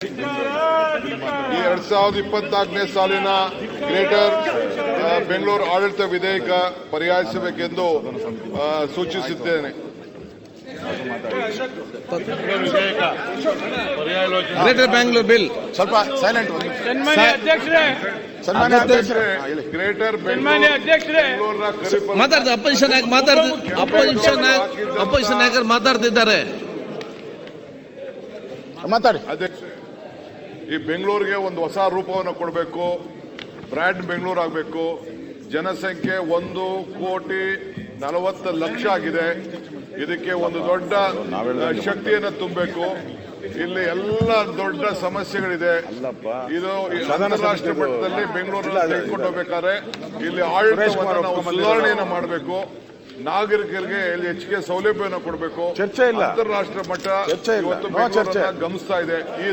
2024ನೇ ಸಾಲಿನ ಗ್ರೇಟರ್ ಬೆಂಗಳೂರು ಆಡಳಿತ ವಿಧೇಯಕ ಪರಿಹಾರಿಸಬೇಕೆಂದು ಸೂಚಿಸುತ್ತೇನೆ. ಗ್ರೇಟರ್ ಬೆಂಗಳೂರು ಬಿಲ್ ಸ್ವಲ್ಪ ಸೈಲೆಂಟ್. ಗ್ರೇಟರ್ ಮಾತಾಡ್ತಾರೆ ಅಪೋಸಿಷನ್ ನಾಯಕರು ಮಾತಾಡ್ತಿದ್ದಾರೆ. ಮಾತಾಡಿ. ಈ ಬೆಂಗಳೂರಿಗೆ ಒಂದು ಹೊಸ ರೂಪವನ್ನು ಕೊಡಬೇಕು. ಬ್ರ್ಯಾಂಡ್ ಬೆಂಗಳೂರು ಆಗಬೇಕು. ಜನಸಂಖ್ಯೆ 1,40,00,000 ಆಗಿದೆ. ಇದಕ್ಕೆ ಒಂದು ದೊಡ್ಡ ಶಕ್ತಿಯನ್ನು ತುಂಬಬೇಕು. ಇಲ್ಲಿ ಎಲ್ಲ ದೊಡ್ಡ ಸಮಸ್ಯೆಗಳಿದೆ. ಇದು ಅಂತಾರಾಷ್ಟ್ರೀಯ ಮಟ್ಟದಲ್ಲಿ ಬೆಂಗಳೂರನ್ನ ತೆಗೆದುಕೊಂಡು ಹೋಗ್ಬೇಕಾದ್ರೆ ಇಲ್ಲಿ ಆಡಳಿತವನ್ನು ನಾವು ಸುಧಾರಣೆಯನ್ನು ಮಾಡಬೇಕು. ನಾಗರಿಕರಿಗೆ ಇಲ್ಲಿ ಹೆಚ್ಚಿಗೆ ಸೌಲಭ್ಯವನ್ನು ಕೊಡಬೇಕು. ಚರ್ಚೆ ಇಲ್ಲ. ಅಂತಾರಾಷ್ಟ್ರೀಯ ಮಟ್ಟ ಇವತ್ತು ಗಮನಿಸ್ತಾ ಇದೆ. ಈ